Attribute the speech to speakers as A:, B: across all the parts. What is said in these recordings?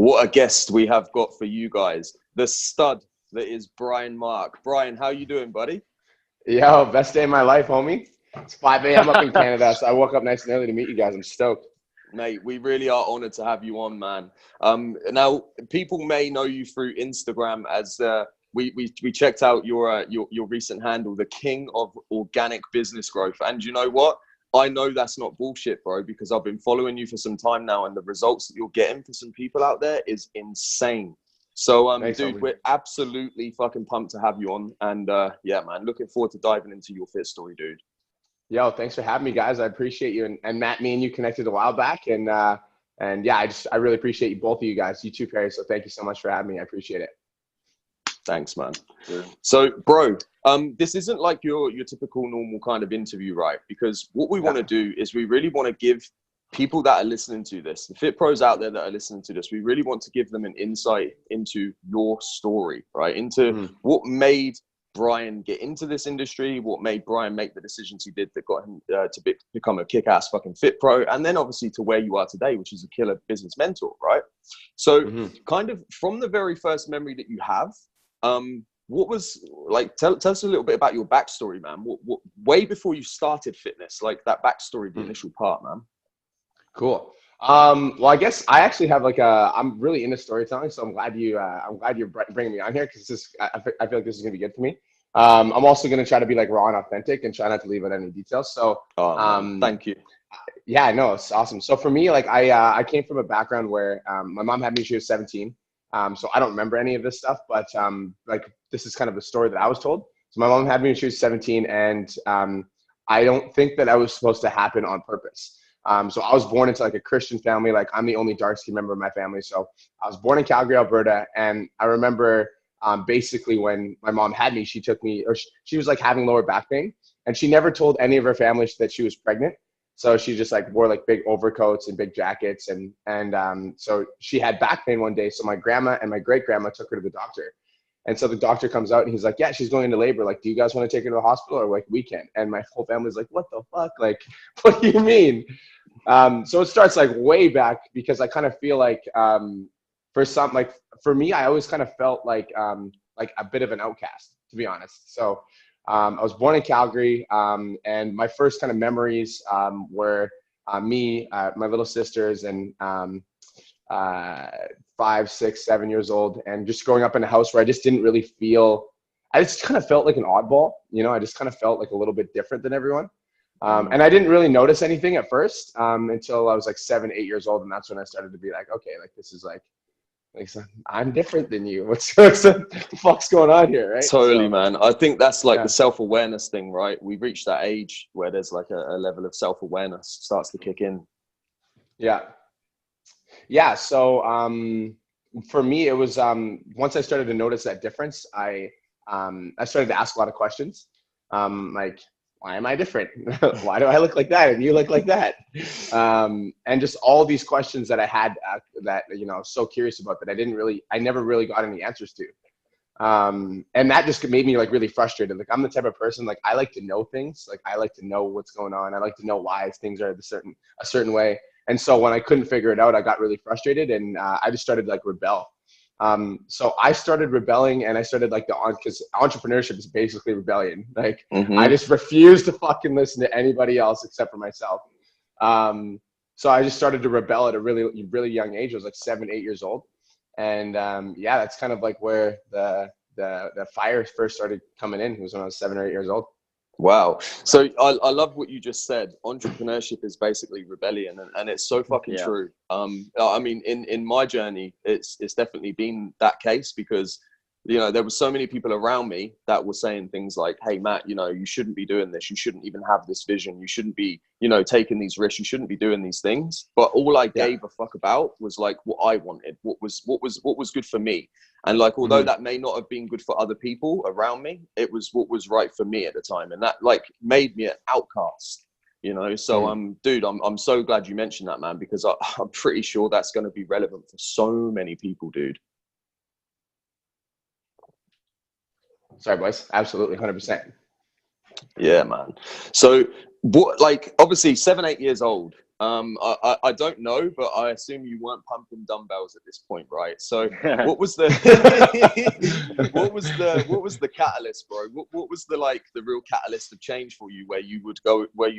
A: What a guest we have got for you guys. The stud that is Brian Mark. Brian, how you doing, buddy?
B: Yo, best day of my life, homie. It's 5 a.m. up in Canada, so I woke up nice and early to meet you guys. I'm stoked.
A: Mate, we really are honored to have you on, man. Now, people may know you through Instagram as we checked out your recent handle, the king of organic business growth. And you know what? I know that's not bullshit, bro, because I've been following you for some time now, and the results that you're getting for some people out there is insane. So,
B: Thanks,
A: dude,
B: homie.
A: we're absolutely fucking pumped to have you on. And yeah, man, looking forward to diving into your fit story, dude.
B: Yo, thanks for having me, guys. I appreciate you. And Matt, me and you connected a while back, and yeah, I really appreciate you, both of you guys, you too, Perry. So thank you so much for having me. I appreciate it.
A: Thanks, man. Yeah. So, bro, this isn't like your typical normal kind of interview, right? Because what we want to do is we really want to give people that are listening to this, the fit pros out there that are listening to this, we really want to give them an insight into your story, right? Into what made Brian get into this industry, what made Brian make the decisions he did that got him to become a kick-ass fucking fit pro, and then obviously to where you are today, which is a killer business mentor, right? So kind of from the very first memory that you have, what was like, tell us a little bit about your backstory, man. What way before you started fitness, like that backstory, the initial part, man.
B: Cool. Well, I guess I actually have I'm really into storytelling, so I'm glad you're bringing me on here, because I feel like this is gonna be good for me. I'm also gonna try to be like raw and authentic and try not to leave out any details. So,
A: thank you.
B: Yeah, no, it's awesome. So for me, like I came from a background where my mom had me when she was 17. So I don't remember any of this stuff, but like this is kind of the story that I was told. So my mom had me when she was 17, and I don't think that I was supposed to happen on purpose. So I was born into like a Christian family. Like I'm the only dark-skinned member of my family. So I was born in Calgary, Alberta, and I remember basically when my mom had me, she took me, or she was like having lower back pain, and she never told any of her family that she was pregnant. So she just like wore like big overcoats and big jackets, and so she had back pain one day. So my grandma and my great grandma took her to the doctor, and so the doctor comes out and he's like, "Yeah, she's going into labor. Like, do you guys want to take her to the hospital, or like we can?" And my whole family's like, "What the fuck? Like, what do you mean?" So it starts like way back, because I kind of feel like for me, I always kind of felt like a bit of an outcast, to be honest. So I was born in Calgary, and my first kind of memories were me, my little sisters, and 5, 6, 7 years old, and just growing up in a house where I just didn't really feel, I just kind of felt like an oddball, you know. I just kind of felt like a little bit different than everyone. And I didn't really notice anything at first until I was like 7, 8 years old, and that's when I started to be like, okay, like this is like I'm different than you. What's the fuck's going on here, right?
A: Totally,
B: so,
A: man. I think that's like the self-awareness thing, right? We've reached that age where there's like a level of self-awareness starts to kick in.
B: Yeah. So for me, it was once I started to notice that difference, I started to ask a lot of questions, like, why am I different? Why do I look like that and you look like that? And just all these questions that I had that, you know, I was so curious about that I never really got any answers to. And that just made me like really frustrated. Like I'm the type of person, like I like to know things. Like I like to know what's going on. I like to know why things are a certain way. And so when I couldn't figure it out, I got really frustrated, and I just started to like rebel. So I started rebelling, and I started like because entrepreneurship is basically rebellion. Like I just refused to fucking listen to anybody else except for myself. So I just started to rebel at a really, really young age. I was like 7, 8 years old. And yeah, that's kind of like where the fire first started coming in. It was when I was 7 or 8 years old.
A: Wow. So I love what you just said. Entrepreneurship is basically rebellion, and it's so fucking true. I mean, in my journey, it's definitely been that case, because, you know, there were so many people around me that were saying things like, hey, Matt, you know, you shouldn't be doing this. You shouldn't even have this vision. You shouldn't be, you know, taking these risks. You shouldn't be doing these things. But all I gave a fuck about was like what I wanted, what was good for me. And like, although that may not have been good for other people around me, it was what was right for me at the time. And that like made me an outcast, you know? So, dude, I'm so glad you mentioned that, man, because I'm pretty sure that's going to be relevant for so many people, dude.
B: Sorry, boys. Absolutely. 100%.
A: Yeah, man. So what, like, obviously 7, 8 years old, I don't know, but I assume you weren't pumping dumbbells at this point, right? So what was the what was the catalyst, bro? What was the real catalyst of change for you, where you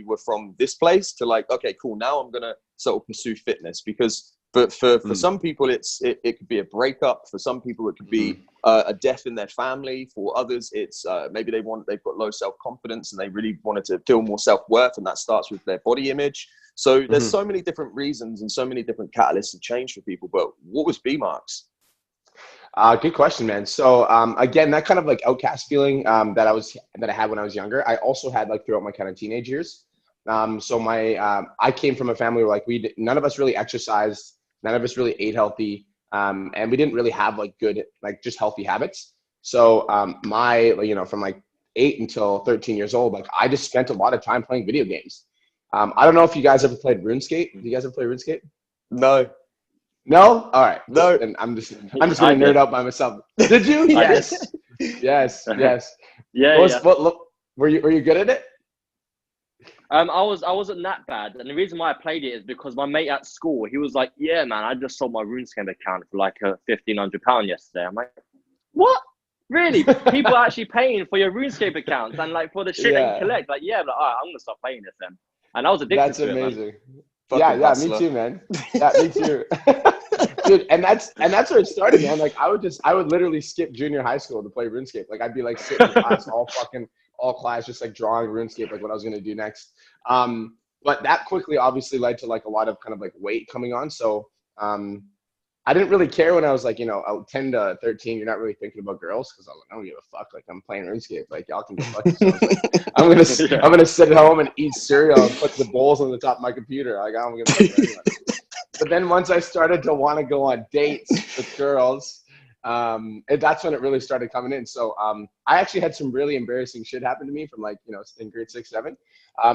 A: were from this place to like, okay, cool, now I'm gonna sort of pursue fitness? Because for some people it could be a breakup, for some people it could be a death in their family, for others it's maybe they've got low self-confidence and they really wanted to feel more self-worth, and that starts with their body image. So there's so many different reasons and so many different catalysts of change for people. But what was B-Marks?
B: Good question, man. So again, that kind of like outcast feeling that I had when I was younger, I also had like throughout my kind of teenage years. So I came from a family where like none of us really exercised, none of us really ate healthy, and we didn't really have like good, like just healthy habits. So from like 8 until 13 years old, like I just spent a lot of time playing video games. I don't know if you guys ever played RuneScape. Do you guys ever play RuneScape?
A: No.
B: No? All right.
A: No.
B: And I'm just gonna nerd out by myself. Did you? Yes. Yes.
C: Yeah.
B: Were you good at it?
C: I wasn't that bad, and the reason why I played it is because my mate at school, he was like, "Yeah, man, I just sold my RuneScape account for like £1,500 yesterday." I'm like, "What? Really? People are actually paying for your RuneScape accounts and like for the shit that you collect?" Like, yeah, but all right, I'm gonna stop playing this then. And I was addicted to it.
B: That's amazing.
A: Man.
B: Yeah, me too, man. Yeah, me too. Dude, and that's where it started, man. Like I would literally skip junior high school to play RuneScape. Like I'd be like sitting in class all class, just like drawing RuneScape, like what I was gonna do next. But that quickly obviously led to like a lot of kind of like weight coming on. So I didn't really care when I was like, 10 to 13, you're not really thinking about girls because I don't give a fuck. Like I'm playing RuneScape. Like y'all can go fuck yourselves. Like, I'm gonna sit at home and eat cereal and put the bowls on the top of my computer. Like I'm gonna fuck anyone. But then once I started to want to go on dates with girls, that's when it really started coming in. So I actually had some really embarrassing shit happen to me from like, in grade 6, 7.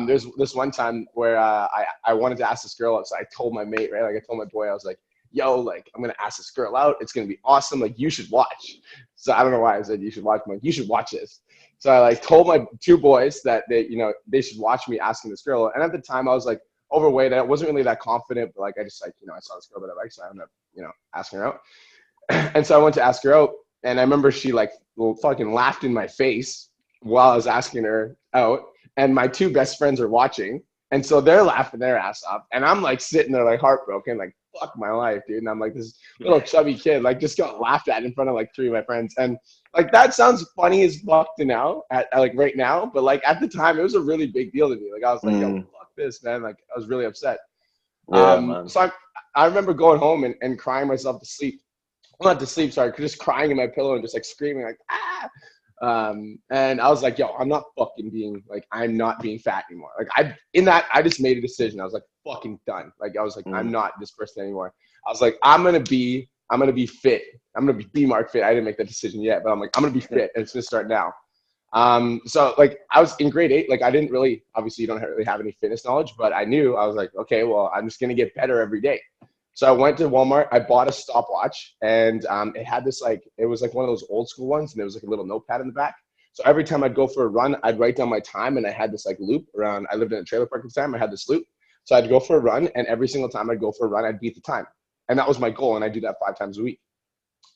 B: There's this one time where I wanted to ask this girl out. So I told my mate, right? Like I told my boy, I was like, yo, like I'm going to ask this girl out. It's going to be awesome. Like you should watch. So I don't know why I said you should watch. I'm like, you should watch this. So I like told my 2 boys that they should watch me asking this girl. And at the time I was like overweight. I wasn't really that confident, but like, I just like, I saw this girl that I liked. So I ended up, asking her out. And so I went to ask her out, and I remember she like fucking laughed in my face while I was asking her out, and my 2 best friends are watching, and so they're laughing their ass off, and I'm like sitting there like heartbroken, like fuck my life, dude. And I'm like this little chubby kid, like just got laughed at in front of like 3 of my friends, and like that sounds funny as fuck to now, like right now, but like at the time it was a really big deal to me. Like I was like, yo, fuck this, man. Like I was really upset.
A: Yeah,
B: so I remember going home and crying myself to sleep. Well, not to sleep, sorry, just crying in my pillow and just like screaming like, ah. And I was like, yo, I'm not being fat anymore. Like I just made a decision. I was like, fucking done. Like I was like, I'm not this person anymore. I was like, I'm gonna be fit. I'm gonna be B-Mark fit. I didn't make that decision yet, but I'm like, I'm gonna be fit, and it's gonna start now. So like I was in grade 8. Like I didn't really, obviously you don't really have any fitness knowledge, but I knew, I was like, okay, well, I'm just gonna get better every day. So I went to Walmart, I bought a stopwatch, and it had this it was like one of those old school ones, and there was like a little notepad in the back. So every time I'd go for a run, I'd write down my time, and I had this like loop around, I lived in a trailer park at the time, I had this loop. So I'd go for a run, and every single time I'd go for a run, I'd beat the time. And that was my goal, and I do that 5 times a week.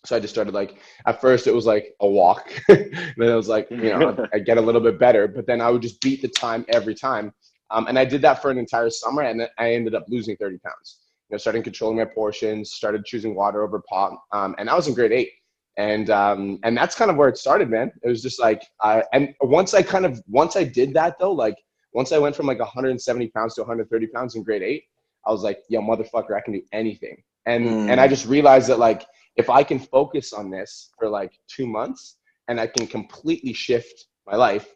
B: So I just started like, at first it was like a walk, then it was like, I get a little bit better, but then I would just beat the time every time. And I did that for an entire summer, and then I ended up losing 30 pounds. Starting controlling my portions, started choosing water over pop. And I was in grade 8. And that's kind of where it started, man. It was just like, and once I did that though, like once I went from like 170 pounds to 130 pounds in grade 8, I was like, yo, motherfucker, I can do anything. And I just realized that like, if I can focus on this for like 2 months and I can completely shift my life,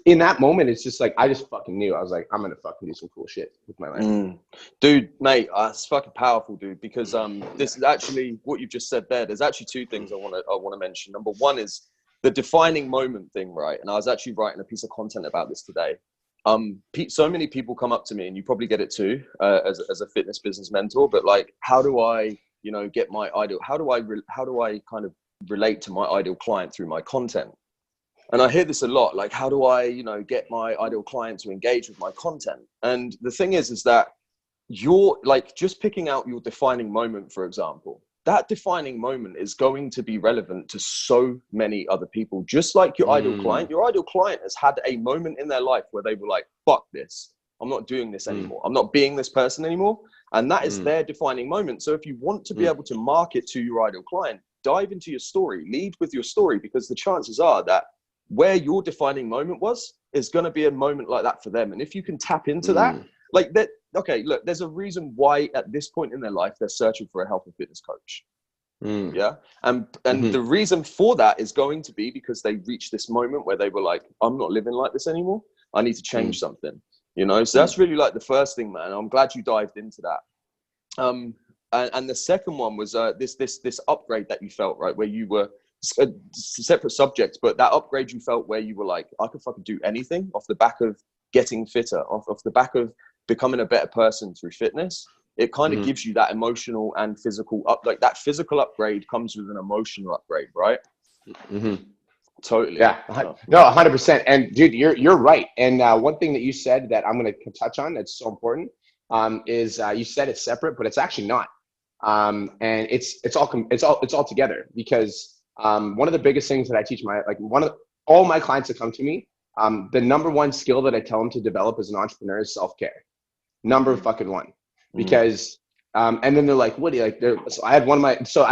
B: in that moment, it's just like, I just fucking knew. I was like, I'm going to fucking do some cool shit with my life.
A: Dude, mate, it's fucking powerful, dude, because this is actually what you've just said there. There's actually 2 things I want to mention. Number one is the defining moment thing, right? And I was actually writing a piece of content about this today. So many people come up to me, and you probably get it too, as a fitness business mentor, but like, how do I, get my ideal, how do I kind of relate to my ideal client through my content? And I hear this a lot, like, how do I, get my ideal client to engage with my content? And the thing is that you're like just picking out your defining moment, for example. That defining moment is going to be relevant to so many other people. Just like your ideal client has had a moment in their life where they were like, fuck this. I'm not doing this anymore. I'm not being this person anymore. And that is their defining moment. So if you want to be able to market to your ideal client, dive into your story, lead with your story, because the chances are that where your defining moment was is going to be a moment like that for them. And if you can tap into that, like that, okay, look, there's a reason why at this point in their life, they're searching for a health and fitness coach. Yeah. And the reason for that is going to be because they reached this moment where they were like, I'm not living like this anymore. I need to change something, you know? So that's really like the first thing, man. I'm glad you dived into that. And the second one was this upgrade that you felt, right? Where you were separate subjects, but that upgrade you felt where you were like, I could fucking do anything off the back of getting fitter, off the back of becoming a better person through fitness. It kind of gives you that emotional and physical like that physical upgrade comes with an emotional upgrade, right? Totally.
B: Yeah. No, 100%. And dude, you're right. And one thing that you said that I'm going to touch on that's so important is you said it's separate, but it's actually not. And it's all together, because one of the biggest things that I teach all my clients that come to me, the number one skill that I tell them to develop as an entrepreneur is self-care. Number fucking one. Because and then they're like, what do you like? So I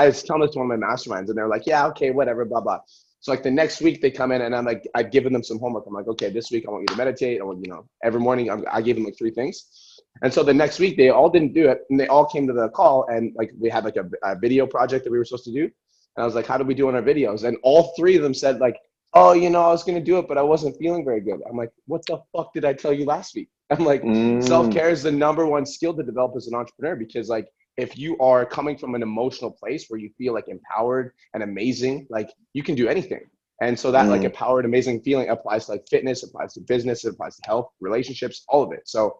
B: was telling this to one of my masterminds, and they're like, yeah, okay, whatever, blah blah. So like the next week they come in, and I'm like, I've given them some homework. I'm like, okay, this week I want you to meditate. I want, every morning I gave them like 3 things. And so the next week they all didn't do it, and they all came to the call, and like we had like a video project that we were supposed to do. And I was like, how did we do on our videos? And all 3 of them said like, oh, I was going to do it, but I wasn't feeling very good. I'm like, what the fuck did I tell you last week? I'm like, self-care is the number one skill to develop as an entrepreneur, because like, if you are coming from an emotional place where you feel like empowered and amazing, like you can do anything. And so that like empowered, amazing feeling applies to like fitness, applies to business, it applies to health, relationships, all of it. So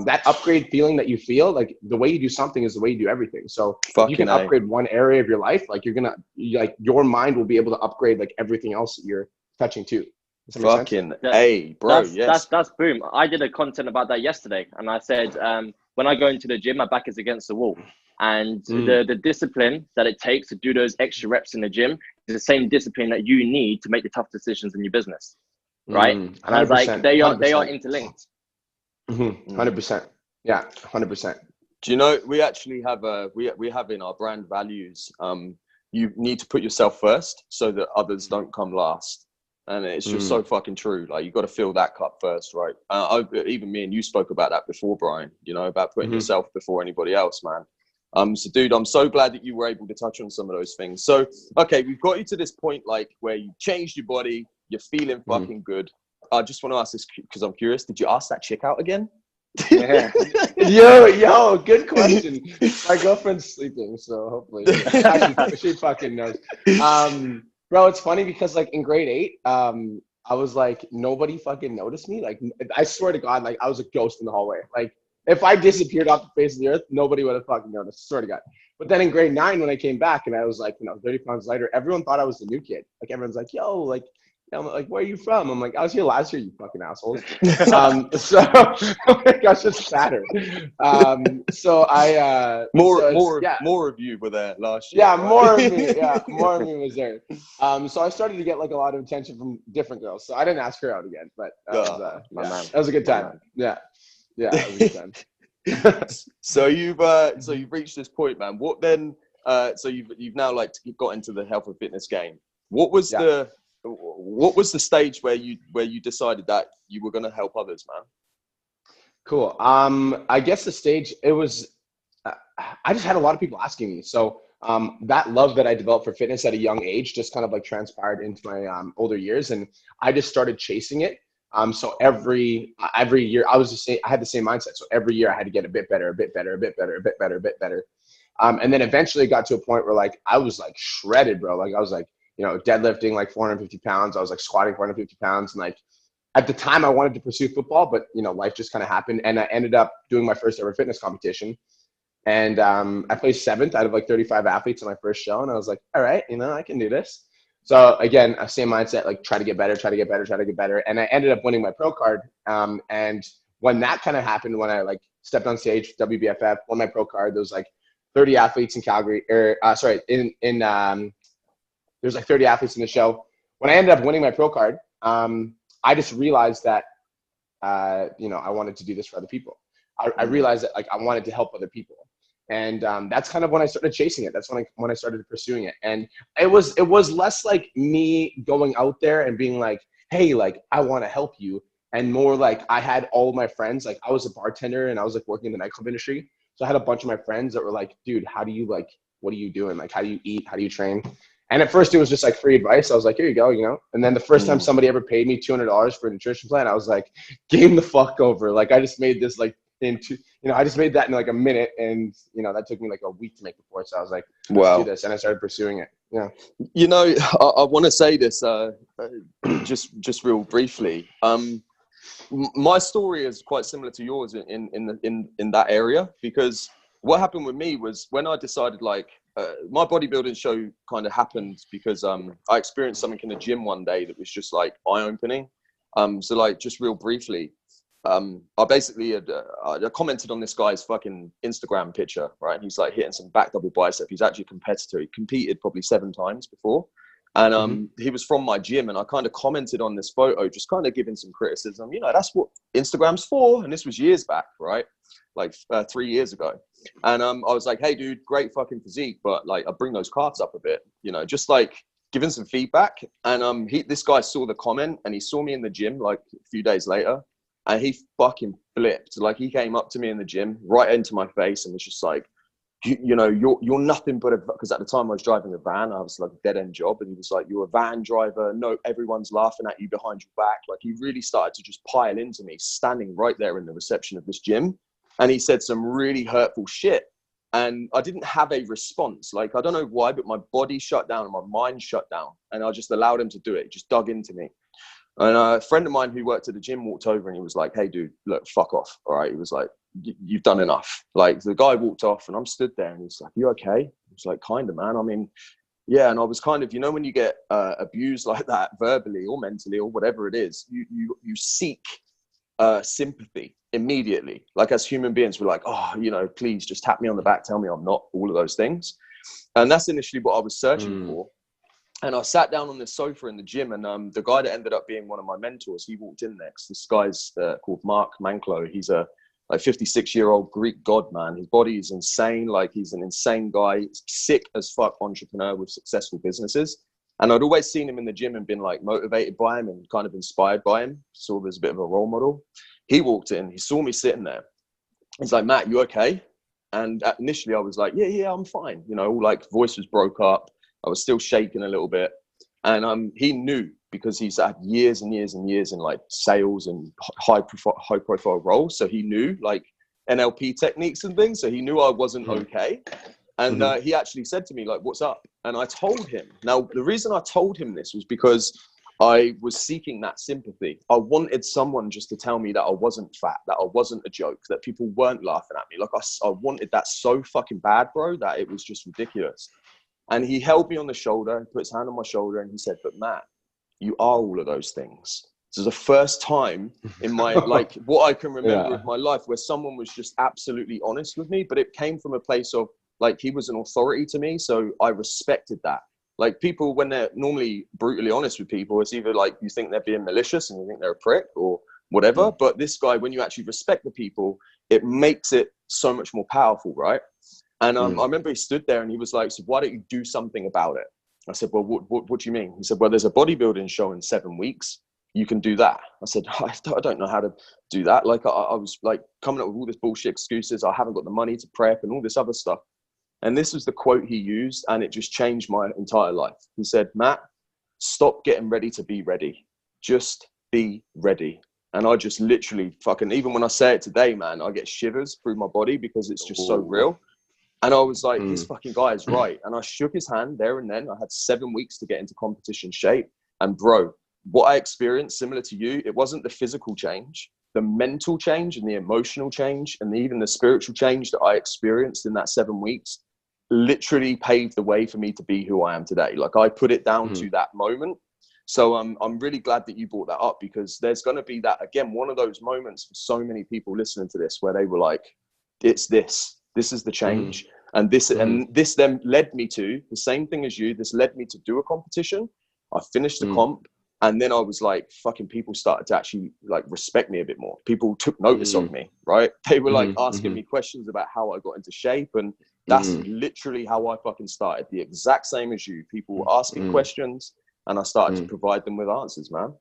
B: that upgrade feeling that you feel, like the way you do something is the way you do everything. So if you can upgrade one area of your life, like your mind will be able to upgrade like everything else that you're touching too.
A: Fucking A, bro.
C: That's boom. I did a content about that yesterday, and I said when I go into the gym, my back is against the wall, and the discipline that it takes to do those extra reps in the gym is the same discipline that you need to make the tough decisions in your business, right? And I was like, they are interlinked.
B: 100%. Yeah, 100%.
A: Do you know, we actually have we have in our brand values, you need to put yourself first so that others don't come last. And it's just so fucking true. Like, you got to fill that cup first, right? Even me and you spoke about that before, Brian, about putting yourself before anybody else, man. So dude, I'm so glad that you were able to touch on some of those things. So, okay, we've got you to this point, like where you changed your body, you're feeling fucking good. I just want to ask this because I'm curious. Did you ask that chick out again?
B: Yeah. yo, good question. My girlfriend's sleeping, so hopefully she fucking knows. Bro, it's funny because like in grade 8, I was like, nobody fucking noticed me. Like, I swear to God, like I was a ghost in the hallway. Like, if I disappeared off the face of the earth, nobody would have fucking noticed. I swear to God. But then in grade 9, when I came back and I was like, 30 pounds lighter, everyone thought I was the new kid. Like, everyone's like, yo, like, I'm like, where are you from? I'm like, I was here last year, you fucking assholes. So I was just fatter. So I
A: more of you were there last year.
B: Yeah,
A: right?
B: more of me. Yeah, more of me was there. So I started to get like a lot of attention from different girls. So I didn't ask her out again, but that was a good time. Yeah, it was a good time.
A: So you've reached this point, man. What then? So you've now like got into the health and fitness game. What was the stage where you decided that you were going to help others, man?
B: Cool. I guess the stage, it was, I just had a lot of people asking me. So that love that I developed for fitness at a young age just kind of like transpired into my older years, and I just started chasing it. So every year I had the same mindset. So every year I had to get a bit better, a bit better, a bit better, a bit better, a bit better. And then eventually it got to a point where like I was like shredded, bro. Like I was like, deadlifting like 450 pounds. I was like squatting 450 pounds. And like at the time I wanted to pursue football, but life just kind of happened. And I ended up doing my first ever fitness competition. And I placed 7th out of like 35 athletes in my first show. And I was like, all right, I can do this. So again, same mindset, like try to get better, try to get better, try to get better. And I ended up winning my pro card. And when that kind of happened, when I like stepped on stage, WBFF, won my pro card. There was like 30 athletes in Calgary, there's like 30 athletes in the show. When I ended up winning my pro card, I just realized that, you know, I wanted to do this for other people. I realized that like I wanted to help other people. And that's kind of when I started chasing it. That's when I started pursuing it. And it was less like me going out there and being like, hey, like I want to help you. And more like I had all of my friends, like I was a bartender and I was like working in the nightclub industry. So I had a bunch of my friends that were like, dude, how do you like, what are you doing? Like, how do you eat? How do you train? And at first it was just like free advice. I was like, here you go, you know? And then the first time somebody ever paid me $200 for a nutrition plan, I was like, game the fuck over. Like I just made this like I just made that in like a minute, and you know that took me like a week to make the course. So I was like, let's do this, and I started pursuing it. Yeah.
A: You know, I want to say this just real briefly. My story is quite similar to yours in that area, because what happened with me was when I decided like my bodybuilding show kind of happened because I experienced something in the gym one day that was just like eye-opening. So like just real briefly. I basically I commented on this guy's fucking Instagram picture, right? He's like hitting some back double bicep. He's actually a competitor. He competed probably 7 times before. And he was from my gym, and I kind of commented on this photo, just kind of giving some criticism. You know, that's what Instagram's for. And this was years back, right? Like 3 years ago. And I was like, hey, dude, great fucking physique, but like I bring those calves up a bit, you know, just like giving some feedback. And this guy saw the comment, and he saw me in the gym like a few days later. And he fucking flipped. Like he came up to me in the gym, right into my face, and was just like, you know, you're nothing but because at the time I was driving a van. I was like a dead end job, and he was like, you're a van driver. No, everyone's laughing at you behind your back. Like he really started to just pile into me, standing right there in the reception of this gym. And he said some really hurtful shit. And I didn't have a response. Like, I don't know why, but my body shut down and my mind shut down. And I just allowed him to do it. He just dug into me. And a friend of mine who worked at the gym walked over, and he was like, hey, dude, look, fuck off. All right. He was like, you've done enough. Like the guy walked off, and I'm stood there, and he's like, you okay? I was like, kind of, man. I mean, yeah. And I was kind of, you know, when you get abused like that verbally or mentally or whatever it is, you seek sympathy immediately. Like as human beings, we're like, oh, you know, please just tap me on the back, tell me I'm not, all of those things. And that's initially what I was searching for. And I sat down on this sofa in the gym, and the guy that ended up being one of my mentors, he walked in next. This guy's called Mark Manklow. He's a like 56-year-old Greek god, man. His body is insane. Like he's an insane guy, sick as fuck entrepreneur with successful businesses. And I'd always seen him in the gym and been like motivated by him and kind of inspired by him. Saw him as a bit of a role model. He walked in, he saw me sitting there. He's like, Matt, you okay? And initially I was like, yeah, I'm fine. You know, like voice was broke up. I was still shaking a little bit. And he knew, because he's had years and years and years in like sales and high profile roles. So he knew like NLP techniques and things. So he knew I wasn't okay. And he actually said to me, like, what's up? And I told him. Now, the reason I told him this was because I was seeking that sympathy. I wanted someone just to tell me that I wasn't fat, that I wasn't a joke, that people weren't laughing at me. Like I wanted that so fucking bad, bro, that it was just ridiculous. And he held me on the shoulder and put his hand on my shoulder, and he said, but Matt, you are all of those things. This is the first time in my, like, what I can remember of my life where someone was just absolutely honest with me, but it came from a place of, like, he was an authority to me. So I respected that. Like, people, when they're normally brutally honest with people, it's either like you think they're being malicious and you think they're a prick or whatever. But this guy, when you actually respect the people, it makes it so much more powerful, right? And I remember he stood there and he was like, so why don't you do something about it? I said, well, what do you mean? He said, well, there's a bodybuilding show in 7 weeks. You can do that. I said, I don't know how to do that. Like, I was like coming up with all this bullshit excuses. I haven't got the money to prep and all this other stuff. And this was the quote he used, and it just changed my entire life. He said, Matt, stop getting ready to be ready. Just be ready. And I just literally fucking, even when I say it today, man, I get shivers through my body because it's just so real. And I was like, this fucking guy is right. And I shook his hand there and then. I had 7 weeks to get into competition shape. And bro, what I experienced, similar to you, it wasn't the physical change, the mental change and the emotional change and even the spiritual change that I experienced in that 7 weeks literally paved the way for me to be who I am today. Like, I put it down to that moment. So I'm really glad that you brought that up, because there's going to be that, again, one of those moments for so many people listening to this where they were like, it's this is the change. And this then led me to the same thing as you. This led me to do a competition. I finished the comp, and then I was like, fucking people started to actually like respect me a bit more. People took notice of me, right? They were like asking me questions about how I got into shape. And that's literally how I fucking started. The exact same as you. People were asking questions, and I started to provide them with answers, man.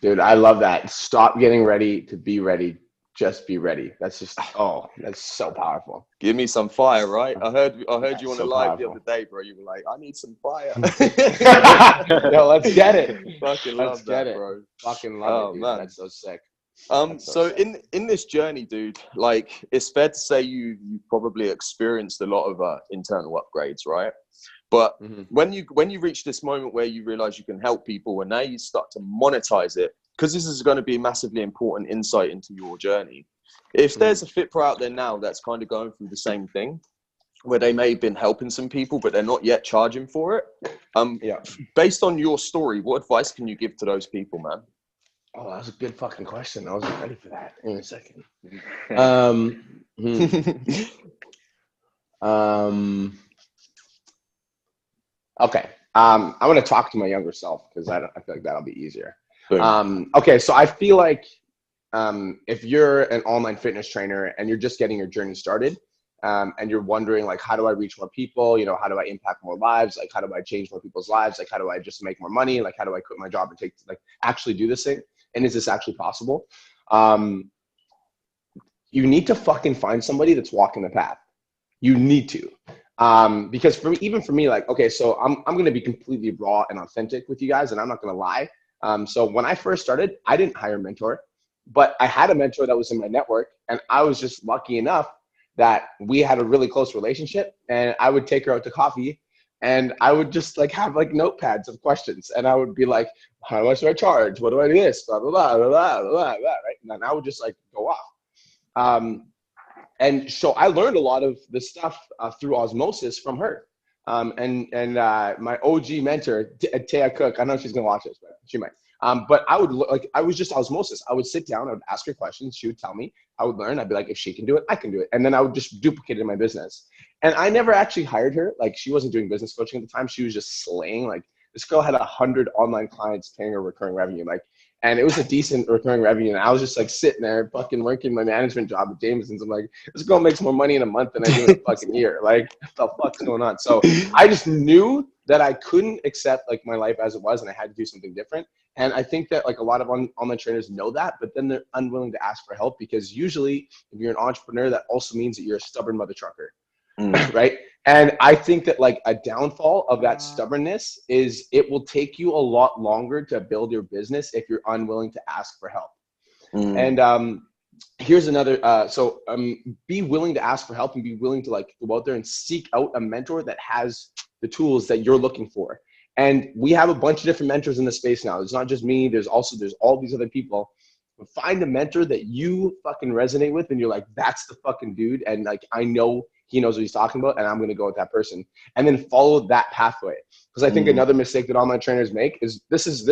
B: Dude, I love that. Stop getting ready to be ready. Just be ready. That's just, that's so powerful.
A: Give me some fire, right? I heard you on the live the other day, bro. You were like, I need some fire.
B: Yo, let's get it.
A: Fucking love that, bro.
B: Fucking love it, dude. Man. That's so sick.
A: So in this journey, dude, like, it's fair to say you probably experienced a lot of internal upgrades, right? But when you reach this moment where you realize you can help people, and now you start to monetize it, because this is going to be a massively important insight into your journey. If there's a fit pro out there now that's kind of going through the same thing, where they may have been helping some people, but they're not yet charging for it. Based on your story, what advice can you give to those people, man?
B: Oh, that was a good fucking question. I wasn't ready for that. In a second. Okay. I want to talk to my younger self, because I feel like that'll be easier. Okay, so I feel like if you're an online fitness trainer and you're just getting your journey started, and you're wondering, like, how do I reach more people? You know, how do I impact more lives? Like, how do I change more people's lives? Like, how do I just make more money? Like, how do I quit my job and actually do this thing? And is this actually possible? You need to fucking find somebody that's walking the path. You need to. Because even for me, like, okay, so I'm going to be completely raw and authentic with you guys, and I'm not going to lie. So when I first started, I didn't hire a mentor, but I had a mentor that was in my network, and I was just lucky enough that we had a really close relationship, and I would take her out to coffee, and I would just like have like notepads of questions, and I would be like, how much do I charge? What do I do this? Blah, blah, blah, blah, blah, blah, blah, right? And then I would just like go off. And so I learned a lot of this stuff through osmosis from her. And my OG mentor, Taya Cook, I know she's gonna watch this, but she might. But I was just osmosis. I would sit down, I would ask her questions, she would tell me, I would learn, I'd be like, if she can do it, I can do it. And then I would just duplicate it in my business. And I never actually hired her. Like, she wasn't doing business coaching at the time. She was just slaying. Like, this girl had 100 online clients paying her recurring revenue. Like, and it was a decent recurring revenue. And I was just like sitting there fucking working my management job at Jameson's. I'm like, this girl makes more money in a month than I do in a fucking year. Like, what the fuck's going on? So I just knew that I couldn't accept like my life as it was, and I had to do something different. And I think that like a lot of online trainers know that, but then they're unwilling to ask for help, because usually if you're an entrepreneur, that also means that you're a stubborn mother trucker, right? And I think that like a downfall of that stubbornness is it will take you a lot longer to build your business if you're unwilling to ask for help. And here's another, be willing to ask for help, and be willing to like go out there and seek out a mentor that has the tools that you're looking for. And we have a bunch of different mentors in the space now. It's not just me. There's all these other people. But find a mentor that you fucking resonate with, and you're like, that's the fucking dude. And like, I know he knows what he's talking about, and I'm going to go with that person. And then follow that pathway. Because I think another mistake that online trainers make is this is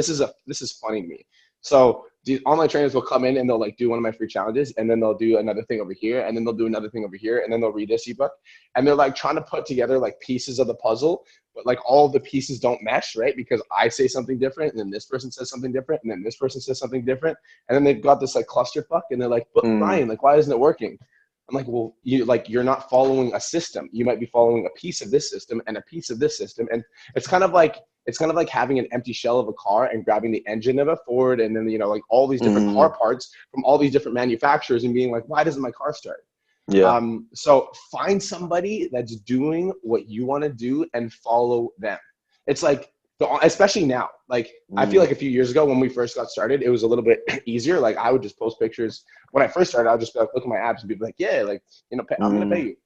B: funny to me. So these online trainers will come in and they'll like do one of my free challenges, and then they'll do another thing over here, and then they'll do another thing over here, and then they'll read this ebook, and they're like trying to put together like pieces of the puzzle, but like all the pieces don't mesh, right? Because I say something different, and then this person says something different, and then this person says something different, and then they've got this like clusterfuck, and they're like, but Brian, like, why isn't it working? I'm like, well, you're not following a system. You might be following a piece of this system and a piece of this system, and it's kind of like having an empty shell of a car and grabbing the engine of a Ford, and then like all these different car parts from all these different manufacturers, and being like, why doesn't my car start? So find somebody that's doing what you want to do and follow them. It's like, especially now, like I feel like a few years ago when we first got started, it was a little bit easier. Like I would just post pictures. When I first started, I would just be like, look at my abs, and be like, yeah, like, I'm going to pay you.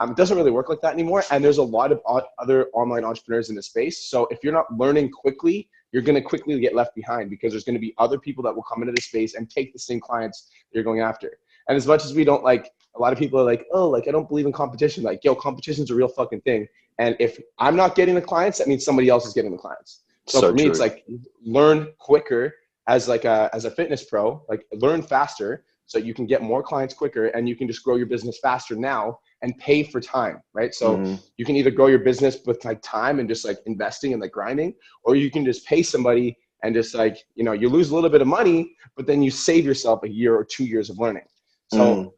B: It doesn't really work like that anymore. And there's a lot of other online entrepreneurs in the space. So if you're not learning quickly, you're going to quickly get left behind, because there's going to be other people that will come into the space and take the same clients you're going after. And as much as we don't like, a lot of people are like, oh, like, I don't believe in competition. Like, yo, competition's a real fucking thing. And if I'm not getting the clients, that means somebody else is getting the clients. So for me,
A: true.
B: it's like learn quicker as a fitness pro, like learn faster so you can get more clients quicker and you can just grow your business faster now and pay for time, right? So you can either grow your business with like time and just like investing and like grinding, or you can just pay somebody and just like, you know, you lose a little bit of money, but then you save yourself a year or 2 years of learning. So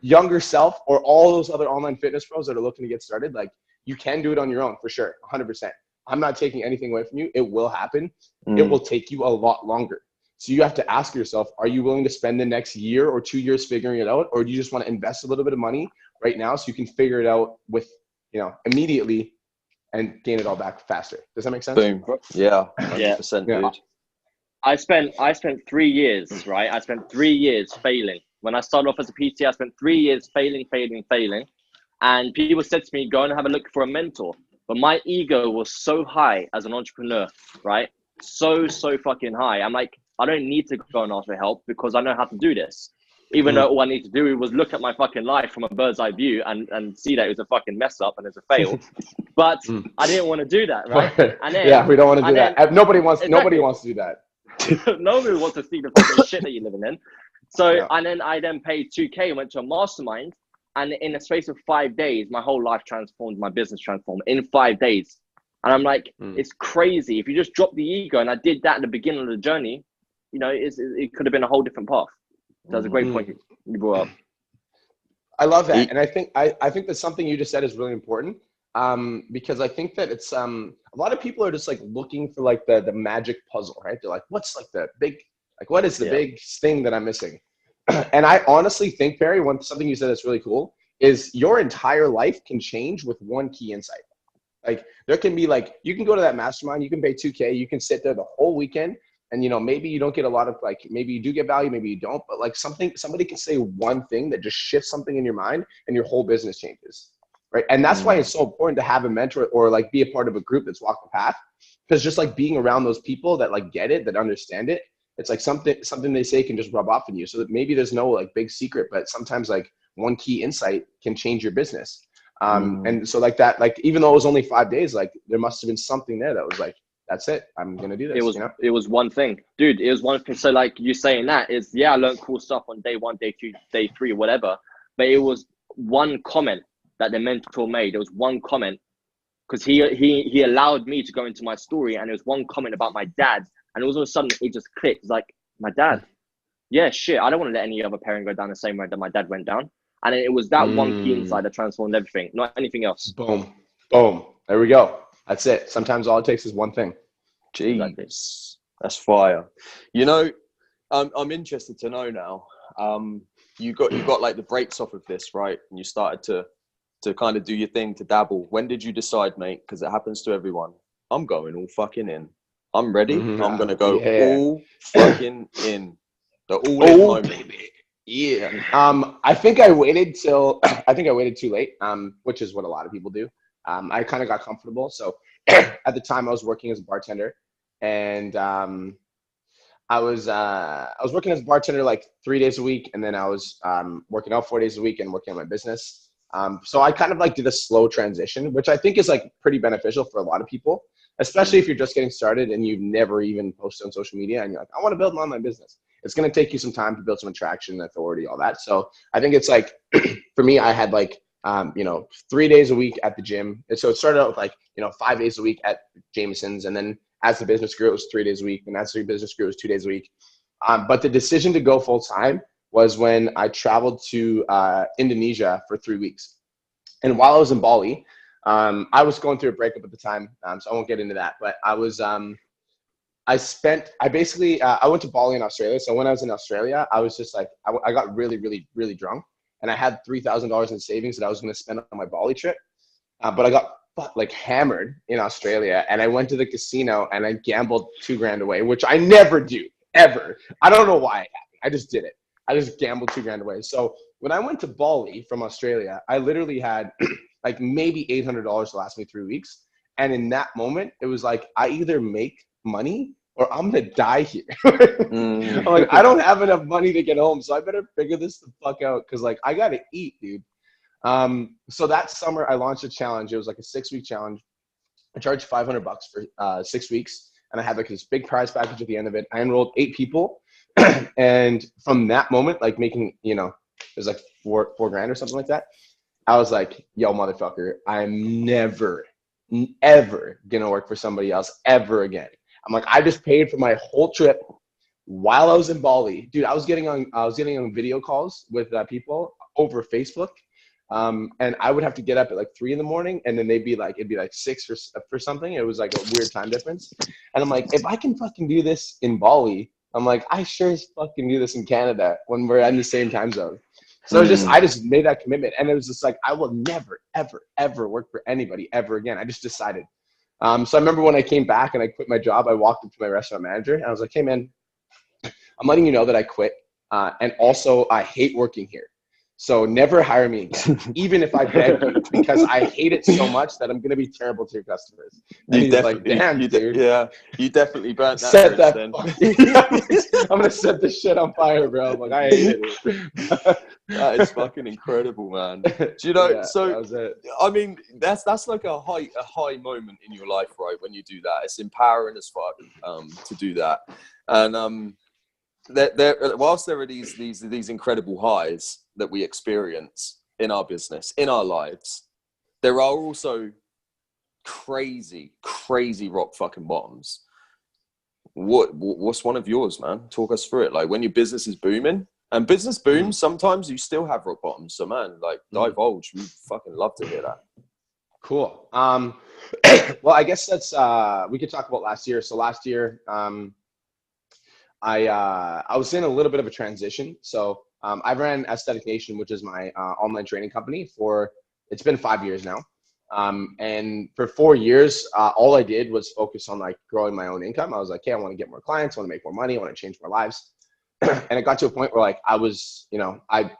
B: younger self or all those other online fitness pros that are looking to get started, like you can do it on your own for sure, 100%. I'm not taking anything away from you. It will happen. It will take you a lot longer. So you have to ask yourself, are you willing to spend the next year or 2 years figuring it out? Or do you just want to invest a little bit of money right now so you can figure it out with, you know, immediately and gain it all back faster? Does that make sense?
A: Boom. Yeah. 100%, dude.
C: I spent 3 years, right? I spent 3 years failing. When I started off as a PT, I spent 3 years failing. And people said to me, go and have a look for a mentor. But my ego was so high as an entrepreneur, right? So fucking high. I'm like, I don't need to go and ask for help because I know how to do this. Even though all I need to do was look at my fucking life from a bird's eye view and see that it was a fucking mess up and it's a fail. But I didn't want to do that, right? And then,
B: we don't want to do that. Nobody wants to do that.
C: Nobody wants to see the fucking shit that you're living in. So, and then I paid 2K and went to a mastermind. And in the space of 5 days, my whole life transformed, my business transformed in 5 days. And I'm like, it's crazy. If you just drop the ego, and I did that at the beginning of the journey, you know, it could have been a whole different path. So that's a great point you brought up.
B: I love that. And I think that something you just said is really important. Because I think that it's a lot of people are just like looking for like the magic puzzle, right? They're like, what's like the big, like what is the big thing that I'm missing? And I honestly think, Barry, something you said that's really cool is your entire life can change with one key insight. Like there can be like, you can go to that mastermind, you can pay 2K, you can sit there the whole weekend and, you know, maybe you don't get a lot of like, maybe you do get value, maybe you don't, but like somebody can say one thing that just shifts something in your mind and your whole business changes. Right. And that's why it's so important to have a mentor or like be a part of a group that's walked the path, because just like being around those people that like get it, that understand it, it's like something they say can just rub off on you. So that maybe there's no like big secret, but sometimes like one key insight can change your business. And so like that, like, even though it was only 5 days, like there must've been something there that was like, that's it. I'm going to do this.
C: It was one thing, dude. It was one thing. So like you saying that is, I learned cool stuff on day 1, day 2, day 3, whatever. But it was one comment that the mentor made. It was one comment because he allowed me to go into my story, and it was one comment about my dad. And all of a sudden, it just clicked. It's like, my dad. Yeah, shit. I don't want to let any other parent go down the same road that my dad went down. And it was that one key insight that transformed everything, not anything else.
B: Boom. Boom. There we go. That's it. Sometimes all it takes is one thing.
A: Jeez. Exactly. That's fire. You know, I'm interested to know now. You got like the brakes off of this, right? And you started to kind of do your thing, to dabble. When did you decide, mate? Because it happens to everyone. I'm going all fucking in. I'm ready. I'm going to go all fucking in. The all-in moment. Baby.
B: Yeah. I think I waited too late, which is what a lot of people do. I kind of got comfortable. So at the time I was working as a bartender, and I was working as a bartender like 3 days a week. And then I was working out 4 days a week and working on my business. So I kind of like did a slow transition, which I think is like pretty beneficial for a lot of people, especially if you're just getting started and you've never even posted on social media and you're like, I want to build an online business. It's going to take you some time to build some attraction, authority, all that. So I think it's like, for me, I had like, 3 days a week at the gym. And so it started out with like, 5 days a week at Jameson's. And then as the business grew, it was 3 days a week. And as the business grew, it was 2 days a week. But the decision to go full time was when I traveled to Indonesia for 3 weeks. And while I was in Bali, I was going through a breakup at the time, so I won't get into that. But I was, I went to Bali in Australia. So when I was in Australia, I was just like, I got really, really, really drunk. And I had $3,000 in savings that I was going to spend on my Bali trip. But I got like hammered in Australia. And I went to the casino and I gambled $2,000 away, which I never do, ever. I don't know why it happened. I just did it. I just gambled $2,000 away. So when I went to Bali from Australia, I literally had like maybe $800 to last me 3 weeks. And in that moment, it was like, I either make money or I'm going to die here. I'm like, I don't have enough money to get home. So I better figure this the fuck out. Cause like, I got to eat, dude. So that summer I launched a challenge. It was like a 6-week challenge. I charged $500 for 6 weeks. and I had like this big prize package at the end of it. I enrolled 8 people. And from that moment, like making, you know, it was like four grand or something like that. I was like, yo, motherfucker, I'm never, ever gonna work for somebody else ever again. I'm like, I just paid for my whole trip while I was in Bali. Dude, I was getting on video calls with people over Facebook. And I would have to get up at like 3 in the morning, and then it'd be like 6 for something. It was like a weird time difference. And I'm like, if I can fucking do this in Bali, I'm like, I sure as fucking do this in Canada when we're in the same time zone. So I just made that commitment, and it was just like, I will never, ever, ever work for anybody ever again. I just decided. So I remember when I came back and I quit my job, I walked up to my restaurant manager and I was like, hey man, I'm letting you know that I quit. And also I hate working here. So never hire me again, even if I beg you, because I hate it so much that I'm going to be terrible to your customers. And he's like, damn, dude.
A: Yeah, you definitely burnt that bridge then.
B: I'm going to set this shit on fire, bro. I'm like, I hate it.
A: That is fucking incredible, man. Do you know,
B: yeah,
A: so,
B: that was it.
A: I mean, that's like a high moment in your life, right? When you do that, it's empowering as fuck to do that. And whilst there are these incredible highs that we experience in our business, in our lives, there are also crazy rock fucking bottoms. What's one of yours, man? Talk us through it. Like when your business is booming, and business booms, sometimes you still have rock bottoms. So man, like divulge. We fucking love to hear that.
B: Cool. Well, I guess that's we could talk about last year. So last year, I was in a little bit of a transition. So I ran Aesthetic Nation, which is my online training company it's been 5 years now. And for 4 years, all I did was focus on like growing my own income. I was like, hey, I want to get more clients, I want to make more money, I want to change more lives. And it got to a point where like I was, you know, I'm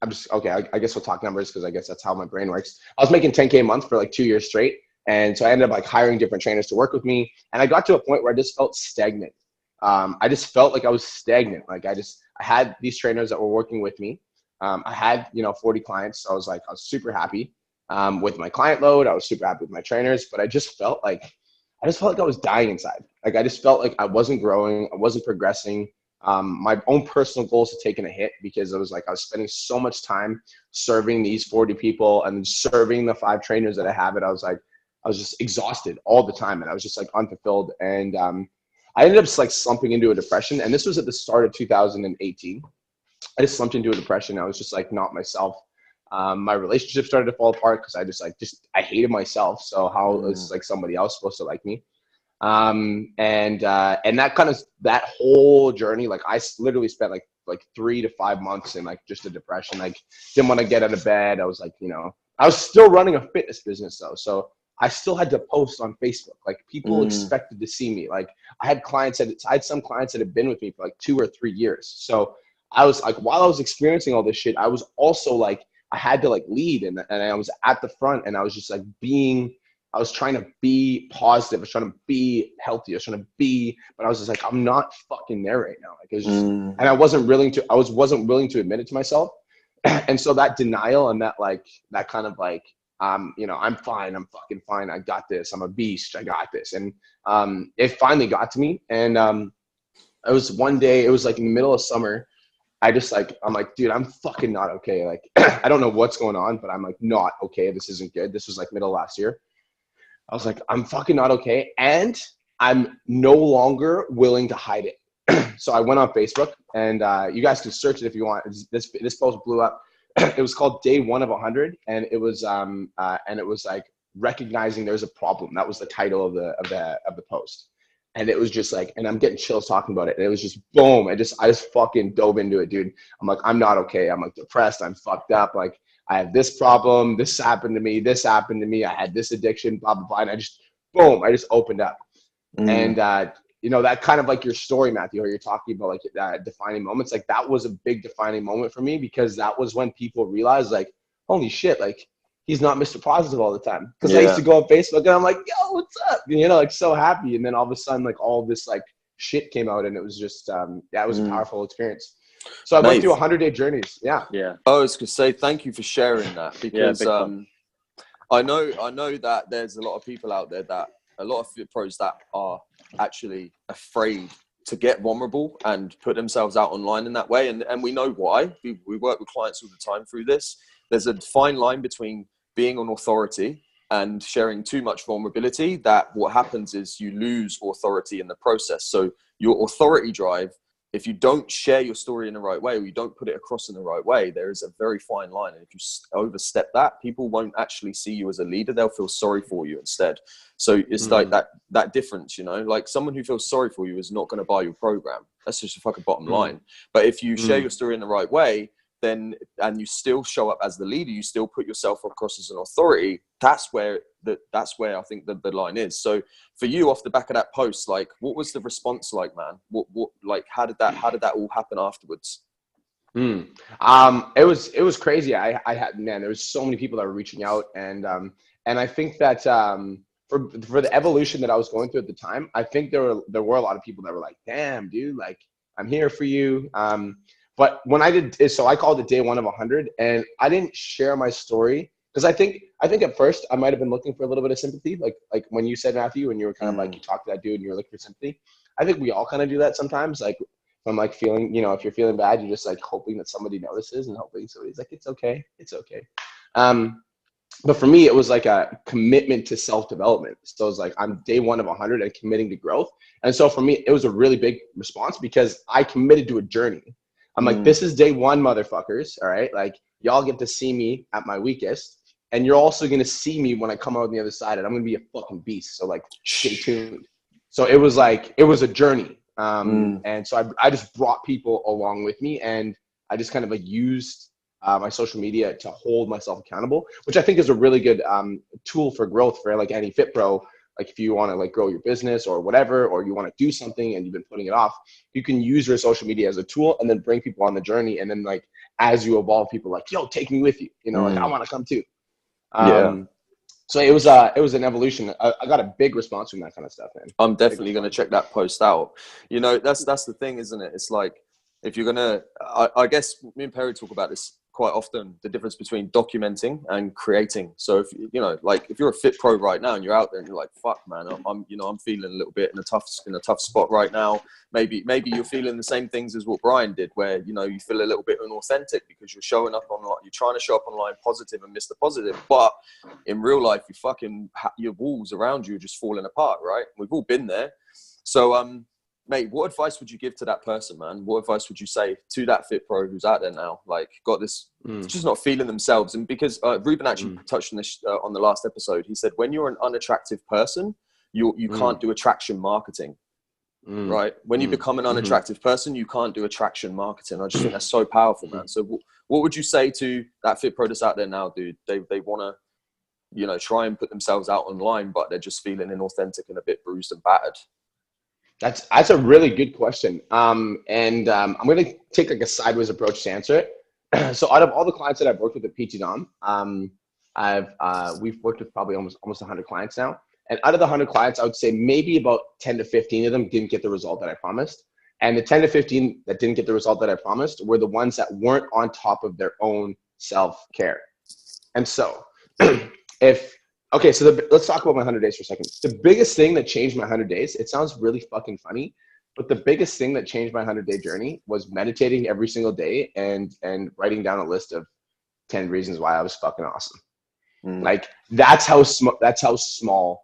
B: just, okay, I guess we'll talk numbers because I guess that's how my brain works. I was making 10K a month for like 2 years straight. And so I ended up like hiring different trainers to work with me. And I got to a point where I just felt stagnant. I just felt like I was stagnant. Like I had these trainers that were working with me. I had, 40 clients. So I was super happy with my client load. I was super happy with my trainers, but I just felt like I was dying inside. Like I just felt like I wasn't growing. I wasn't progressing. My own personal goals had taken a hit because I was spending so much time serving these 40 people and serving the 5 trainers that I have. And I was just exhausted all the time. And I was just like unfulfilled. And, I ended up just like slumping into a depression. And this was at the start of 2018. I just slumped into a depression. I was just like not myself. My relationship started to fall apart because I hated myself. So how is like somebody else supposed to like me? And that whole journey, like I literally spent like 3 to 5 months in like just a depression. Like didn't want to get out of bed. I was like, I was still running a fitness business though. So I still had to post on Facebook. Like people expected to see me. Like I had some clients that had been with me for like 2 or 3 years. So I was like, while I was experiencing all this shit, I was also like, I had to like lead and I was at the front and I was just like I was trying to be positive. I was trying to be healthy. I was trying to but I was just like, I'm not fucking there right now. Like it's just, and I wasn't willing to admit it to myself. And so that denial and that kind of like, I'm fine. I'm fucking fine. I got this. I'm a beast. I got this. And it finally got to me. And it was one day, it was like in the middle of summer. I'm like, dude, I'm fucking not okay. Like, I don't know what's going on, but I'm like, not okay. This isn't good. This was like middle of last year. I was like, I'm fucking not okay. And I'm no longer willing to hide it. So I went on Facebook and you guys can search it if you want. This post blew up. It was called Day 1 of 100. And it was like recognizing there's a problem. That was the title of the post. And it was just like, and I'm getting chills talking about it. And it was just boom. I just fucking dove into it, dude. I'm like, I'm not okay. I'm like depressed. I'm fucked up. Like I have this problem. This happened to me. This happened to me. I had this addiction, blah, blah, blah. And I just opened up. And, that kind of like your story, Matthew, where you're talking about like that defining moments, like that was a big defining moment for me because that was when people realized like, holy shit, like he's not Mr. Positive all the time. Cause I used to go on Facebook and I'm like, yo, what's up? Like so happy. And then all of a sudden, like all this like shit came out and it was just, it was a powerful experience. So I went through 100-day journeys. Yeah.
A: Yeah. I was going to say, thank you for sharing that because I know that there's a lot of people out there that a lot of fit pros that are actually afraid to get vulnerable and put themselves out online in that way. And we know why. We work with clients all the time through this. There's a fine line between being an authority and sharing too much vulnerability, that what happens is you lose authority in the process. So your authority drive, if you don't share your story in the right way, or you don't put it across in the right way, there is a very fine line. And if you overstep that, people won't actually see you as a leader. They'll feel sorry for you instead. So it's like that difference, you know, like someone who feels sorry for you is not going to buy your program. That's just a fucking bottom line. But if you share your story in the right way, then, and you still show up as the leader, you still put yourself across as an authority, that's where I think the line is. So for you, off the back of that post, like, what was the response like, man? What like, how did that all happen afterwards?
B: It was crazy. I had, man, there was so many people that were reaching out, and I think that for the evolution that I was going through at the time, I think there were a lot of people that were like, damn, dude, like, I'm here for you. But when I did, so I called it day 1 of 100, and I didn't share my story because I think at first I might have been looking for a little bit of sympathy, like when you said, Matthew, and you were kind of like, you talked to that dude and you were looking for sympathy. I think we all kind of do that sometimes. Like, if I'm like feeling, you know, if you're feeling bad, you're just like hoping that somebody notices and hoping somebody's like, it's okay. But for me, it was like a commitment to self-development. So it was like, I'm day 1 of 100 and committing to growth. And so for me, it was a really big response because I committed to a journey. I'm like, this is day 1, motherfuckers. All right. Like, y'all get to see me at my weakest, and you're also going to see me when I come out on the other side, and I'm going to be a fucking beast. So like, stay tuned. So it was like, it was a journey. And so I just brought people along with me, and I just kind of like used my social media to hold myself accountable, which I think is a really good tool for growth for like any fit pro. Like, if you want to like grow your business or whatever, or you want to do something and you've been putting it off, you can use your social media as a tool and then bring people on the journey. And then like, as you evolve, people are like, yo, take me with you, you know, like, I want to come too. So it was an evolution. I got a big response from that kind of stuff, man.
A: I'm definitely going to check that post out. You know, that's the thing, isn't it? It's like, if you're going to, I guess me and Perry talk about this quite often, the difference between documenting and creating. So if you know, like, if you're a fit pro right now and you're out there and you're like, fuck, man, I'm feeling a little bit in a tough spot right now. Maybe you're feeling the same things as what Brian did, where, you know, you feel a little bit unauthentic because you're showing up online, you're trying to show up online positive and miss the positive, but in real life, your walls around you are just falling apart, right? We've all been there. So mate, what advice would you give to that person, man? What advice would you say to that fit pro who's out there now, like, got this, just not feeling themselves? And because Ruben actually touched on this on the last episode, he said, when you're an unattractive person, you can't do attraction marketing, right? When you become an unattractive person, you can't do attraction marketing. I just think that's so powerful, man. So what would you say to that fit pro that's out there now, dude? They want to, you know, try and put themselves out online, but they're just feeling inauthentic and a bit bruised and battered.
B: That's a really good question. I'm going to take like a sideways approach to answer it. So out of all the clients that I've worked with at PT Dom, we've worked with probably almost 100 clients now. And out of the 100 clients, I would say maybe about 10 to 15 of them didn't get the result that I promised. And the 10 to 15 that didn't get the result that I promised were the ones that weren't on top of their own self-care. And so let's talk about my 100 days for a second. The biggest thing that changed my 100 days, it sounds really fucking funny, but the biggest thing that changed my 100-day journey was meditating every single day and writing down a list of 10 reasons why I was fucking awesome. Like, that's how small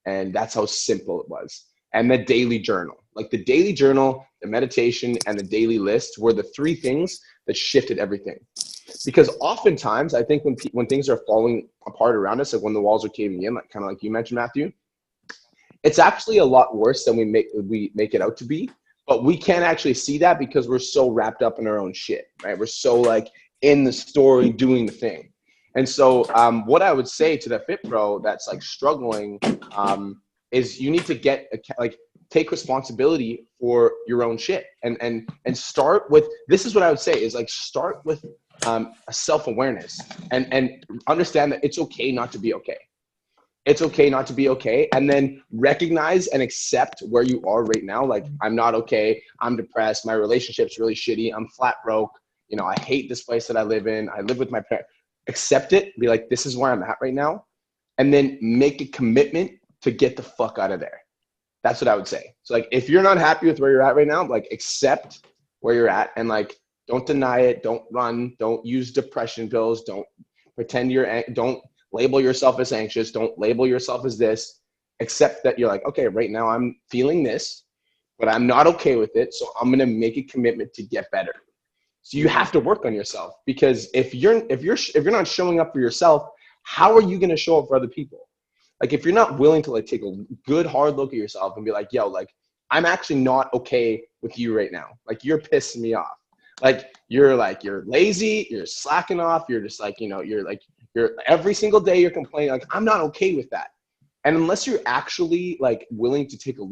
B: and that's how simple it was. And the daily journal, like the daily journal, the meditation, and the daily list were the 3 things that shifted everything. Because oftentimes, I think when things are falling apart around us, like when the walls are caving in, like kind of like you mentioned, Matthew, it's actually a lot worse than we make it out to be. But we can't actually see that because we're so wrapped up in our own shit, right? We're so like in the story doing the thing. And so what I would say to the fit pro that's like struggling is you need to take responsibility for your own shit and start with, this is what I would say is like, start with a self-awareness and understand that it's okay not to be okay. It's okay not to be okay. And then recognize and accept where you are right now. Like, I'm not okay. I'm depressed. My relationship's really shitty. I'm flat broke. You know, I hate this place that I live in. I live with my parents. Accept it. Be like, this is where I'm at right now. And then make a commitment to get the fuck out of there. That's what I would say. So like, if you're not happy with where you're at right now, like accept where you're at and like, don't deny it. Don't run. Don't use depression pills. Don't pretend don't label yourself as anxious. Don't label yourself as this. Accept that you're like, okay, right now I'm feeling this, but I'm not okay with it. So I'm going to make a commitment to get better. So you have to work on yourself, because if you're not showing up for yourself, how are you going to show up for other people? Like, if you're not willing to like take a good hard look at yourself and be like, yo, like, I'm actually not okay with you right now. Like, you're pissing me off. Like, you're lazy, you're slacking off. You're just like, you're every single day you're complaining. Like, I'm not okay with that. And unless you're actually like willing to take a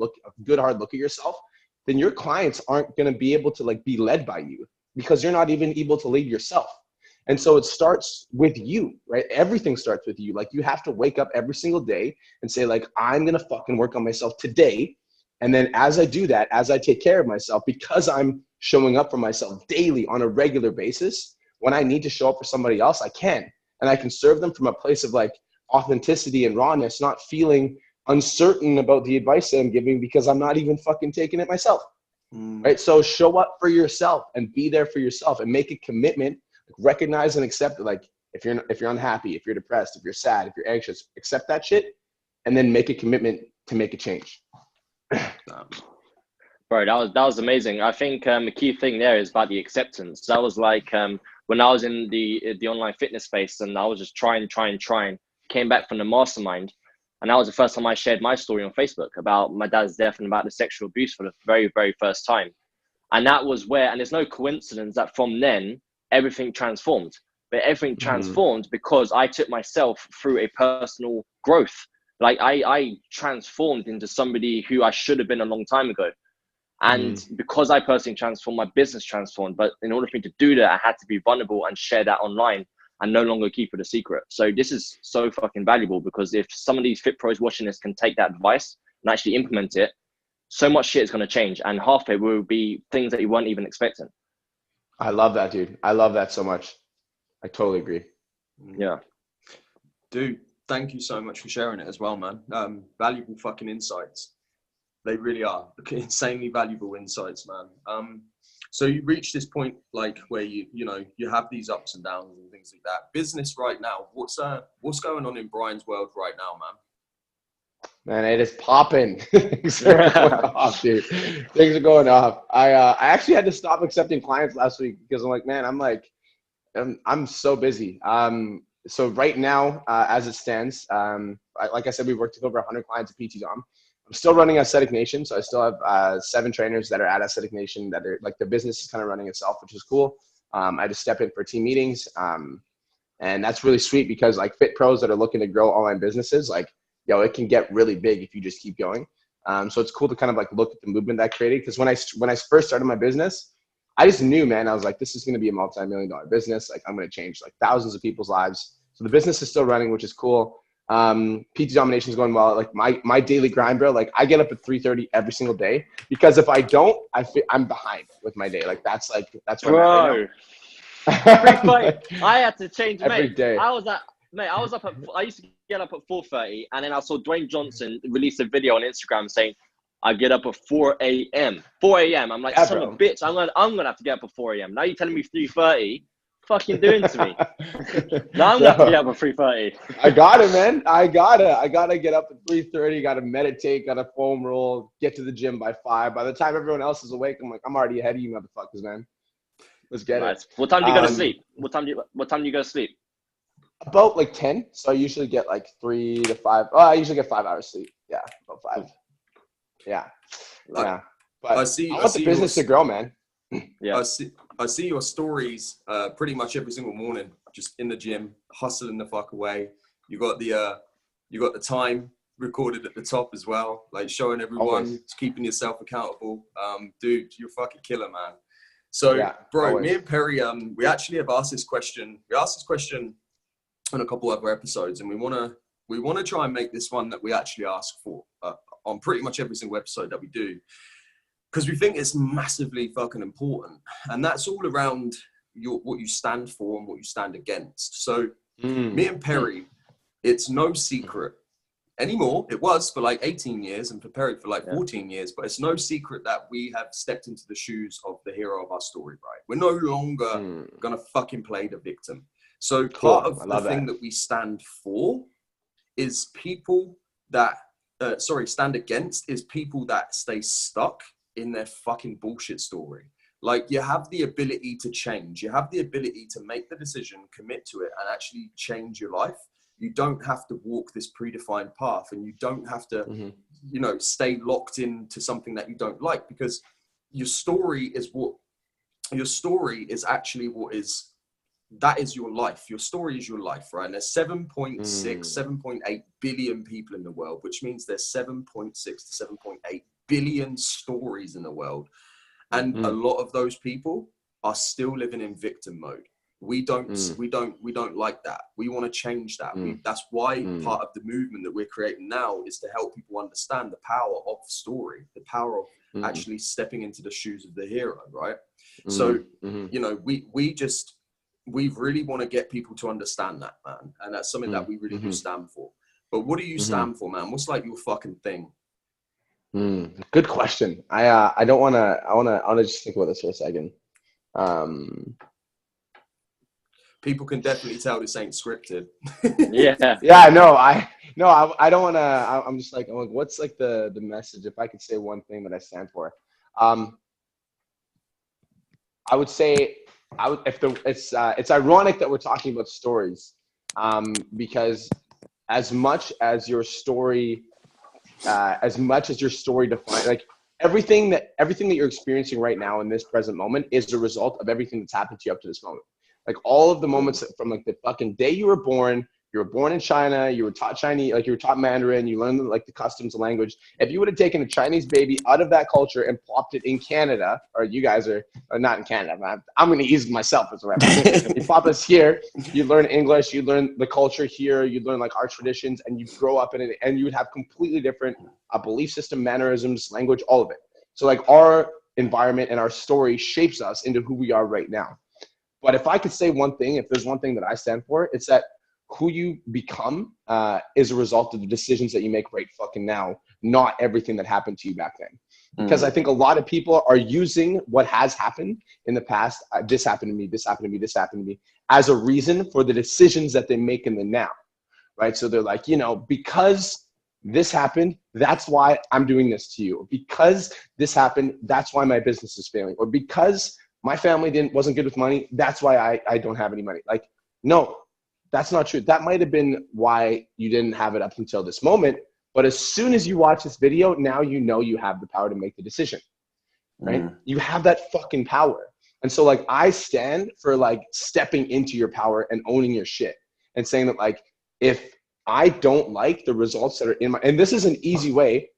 B: good hard look at yourself, then your clients aren't going to be able to like be led by you, because you're not even able to lead yourself. And so it starts with you, right? Everything starts with you. Like, you have to wake up every single day and say like, I'm going to fucking work on myself today. And then as I do that, as I take care of myself, because I'm showing up for myself daily on a regular basis, when I need to show up for somebody else, I can. And I can serve them from a place of like authenticity and rawness, not feeling uncertain about the advice that I'm giving because I'm not even fucking taking it myself. Right? So show up for yourself and be there for yourself and make a commitment. Recognize and accept it. Like, if you're unhappy, if you're depressed, if you're sad, if you're anxious, accept that shit and then make a commitment to make a change.
C: Bro, that was amazing. I think the key thing there is about the acceptance. That was like when I was in the online fitness space and I was just trying, came back from the mastermind. And that was the first time I shared my story on Facebook about my dad's death and about the sexual abuse for the very, very first time. And that was where, and there's no coincidence that from then, everything transformed. But everything transformed because I took myself through a personal growth. Like, I transformed into somebody who I should have been a long time ago. And because I personally transformed, my business transformed. But in order for me to do that, I had to be vulnerable and share that online and no longer keep it a secret. So this is so fucking valuable, because if some of these fit pros watching this can take that advice and actually implement it, so much shit is going to change. And half of it will be things that you weren't even expecting.
B: I love that, dude. I love that so much. I totally agree.
C: Yeah.
A: Dude, thank you so much for sharing it as well, man. Valuable fucking insights. They really are insanely valuable insights, man. So you reach this point, like, where you have these ups and downs and things like that. Business right now, what's going on in Brian's world right now, man?
B: Man, it is popping. Things are going off, dude. Things are going off. I actually had to stop accepting clients last week because I'm like, man, I'm so busy. So right now, as it stands, like I said, we worked with over 100 clients at PT Dom. I'm still running Aesthetic Nation, so I still have 7 trainers that are at Aesthetic Nation that are like, the business is kind of running itself, which is cool. I just step in for team meetings, and that's really sweet because like fit pros that are looking to grow online businesses, like, yo, it can get really big if you just keep going. So it's cool to kind of like look at the movement that created, because when I first started my business, I just knew, man, I was like, this is going to be a multi-million-dollar business. Like, I'm going to change like thousands of people's lives. So the business is still running, which is cool. PT Domination is going well. Like my daily grind, bro, like I get up at 3:30 every single day, because if I don't, I'm behind with my day. Like that's where
C: bro. I had to change,
B: every
C: mate.
B: day.
C: I used to get up at 4:30, and then I saw Dwayne Johnson release a video on Instagram saying, I get up at 4 a.m. 4 a.m. I'm like, yeah, son of a bitch, I'm gonna have to get up at 4 a.m. Now you're telling me 3:30? Fucking doing to me. Now I'm gonna have to get up at 3:30.
B: I got it, man. I gotta get up at 3:30. Gotta meditate. Gotta foam roll. Get to the gym by 5. By the time everyone else is awake, I'm like, I'm already ahead of you, motherfuckers, man. Let's get it.
C: What time do you go to sleep? What time do you go to sleep?
B: About like 10. So I usually get like 3 to 5. Oh, I usually get 5 hours sleep. Yeah, about 5. Yeah. Yeah. But I want the business to grow, man.
A: Yeah. I see your stories pretty much every single morning, just in the gym, hustling the fuck away. You got the time recorded at the top as well, like showing everyone, keeping yourself accountable. Dude, you're a fucking killer, man. So, yeah, bro, me and Perry, we actually have asked this question. We asked this question on a couple other episodes, and we wanna try and make this one that we actually ask for on pretty much every single episode that we do, because we think it's massively fucking important, and that's all around what you stand for and what you stand against. So me and Perry, it's no secret anymore. It was for like 18 years and for Perry for like 14 years, but it's no secret that we have stepped into the shoes of the hero of our story, right? We're no longer gonna fucking play the victim. So part of the thing that we stand for is people that, stand against is people that stay stuck in their fucking bullshit story. Like, you have the ability to change. You have the ability to make the decision, commit to it, and actually change your life. You don't have to walk this predefined path, and you don't have to, you know, stay locked into something that you don't like, because your story is actually that is your life. Your story is your life, right? And there's 7.8 billion people in the world, which means there's 7.6 to 7.8 billion stories in the world. And a lot of those people are still living in victim mode. We don't like that. We want to change that. That's why part of the movement that we're creating now is to help people understand the power of story, the power of actually stepping into the shoes of the hero, right? So, you know, we really want to get people to understand that, man. And that's something that we really do stand for. But what do you stand for, man? What's like your fucking thing?
B: Good question. I want to just think about this for a second.
A: People can definitely tell this ain't scripted.
B: Yeah, no, I don't want to, I'm like, what's like the message? If I could say one thing that I stand for, I would say, it's ironic that we're talking about stories, because as much as your story defines, like everything that you're experiencing right now in this present moment is a result of everything that's happened to you up to this moment. Like all of the moments from like the fucking day you were born in China, you were taught Chinese, like you were taught Mandarin, you learned like the customs of language. If you would have taken a Chinese baby out of that culture and plopped it in Canada, or you guys are not in Canada, I'm going to use myself as a reference. You pop us here, you learn English, you learn the culture here, you learn like our traditions, and you grow up in it, and you would have completely different belief system, mannerisms, language, all of it. So like our environment and our story shapes us into who we are right now. But if I could say one thing, if there's one thing that I stand for, it's that who you become is a result of the decisions that you make right fucking now, not everything that happened to you back then. Because I think a lot of people are using what has happened in the past, this happened to me, this happened to me, this happened to me, as a reason for the decisions that they make in the now, right? So they're like, you know, because this happened, that's why I'm doing this to you. Because this happened, that's why my business is failing. Or because my family wasn't good with money, that's why I don't have any money. Like, no, that's not true. That might have been why you didn't have it up until this moment. But as soon as you watch this video, now you know you have the power to make the decision, right? You have that fucking power. And so like I stand for like stepping into your power and owning your shit and saying that like, if I don't like the results that are in and this is an easy way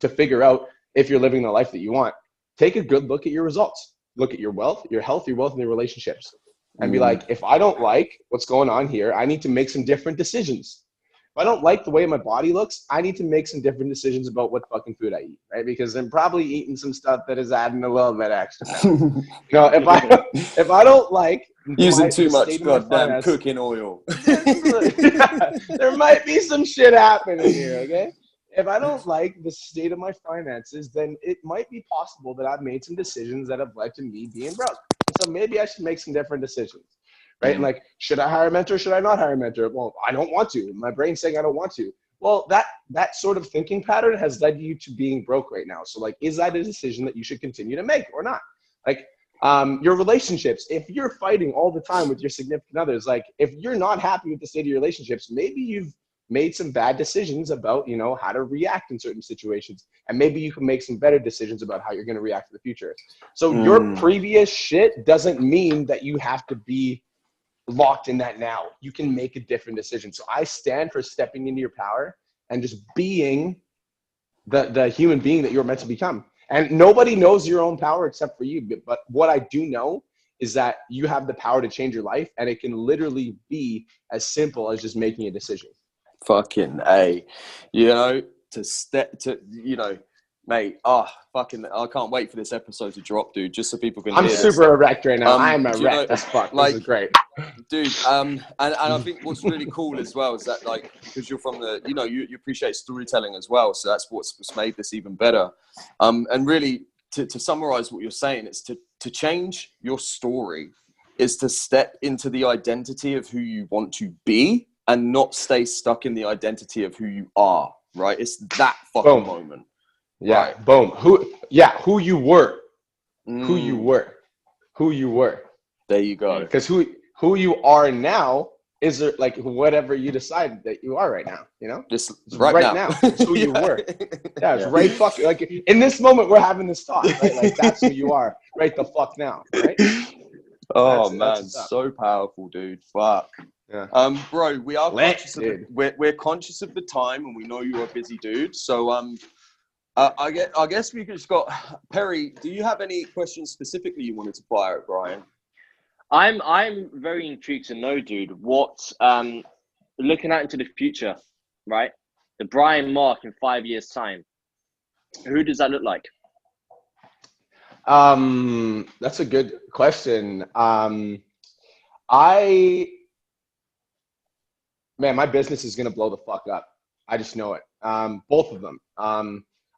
B: to figure out if you're living the life that you want, take a good look at your results. Look at your wealth, your health, and your relationships, and be like, if I don't like what's going on here, I need to make some different decisions. If I don't like the way my body looks, I need to make some different decisions about what fucking food I eat, right? Because I'm probably eating some stuff that is adding a little bit extra. You know, if I don't like
A: using too much goddamn cooking oil,
B: there might be some shit happening here, okay? If I don't like the state of my finances, then it might be possible that I've made some decisions that have led to me being broke. So maybe I should make some different decisions, right? And like, should I hire a mentor? Should I not hire a mentor? Well, I don't want to. My brain's saying I don't want to. Well, that sort of thinking pattern has led you to being broke right now. So like, is that a decision that you should continue to make or not? Like, your relationships, if you're fighting all the time with your significant others, like if you're not happy with the state of your relationships, maybe you've made some bad decisions about, you know, how to react in certain situations. And maybe you can make some better decisions about how you're going to react in the future. So your previous shit doesn't mean that you have to be locked in that now. You can make a different decision. So I stand for stepping into your power and just being the human being that you're meant to become. And nobody knows your own power except for you. But what I do know is that you have the power to change your life, and it can literally be as simple as just making a decision.
A: Fucking A, you know, to step to, you know, Mate, fucking, I can't wait for this episode to drop, dude, just so people can
B: I'm
A: hear
B: super erect right now. I'm erect as fuck.
A: like,
B: this is great.
A: Dude, and I think what's really cool as well is that, like, because you're from the, you appreciate storytelling as well, so that's what's made this even better. And really, to summarize what you're saying, it's to change your story is to step into the identity of who you want to be and not stay stuck in the identity of who you are, right? It's that fucking moment.
B: Yeah,
A: right?
B: Boom. Who you were. Who you were. Who you were.
A: There you go.
B: Because who you are now is like whatever you decide that you are right now,
A: Just
B: it's
A: right now.
B: It's who you were. Yeah, it's right fuck. Like in this moment we're having this talk, right? Like that's who you are right the fuck now, right?
A: Oh man, so powerful, dude. Fuck.
B: Yeah.
A: Bro, we are conscious of we're conscious of the time, and we know you're a busy dude. So I guess we just got Perry. Do you have any questions specifically you wanted to fire at Brian?
C: I'm very intrigued to know, dude, what looking out into the future, right? The Brian Mark in 5 years' time. Who does that look like?
B: That's a good question. Man, my business is gonna blow the fuck up. I just know it. Both of them.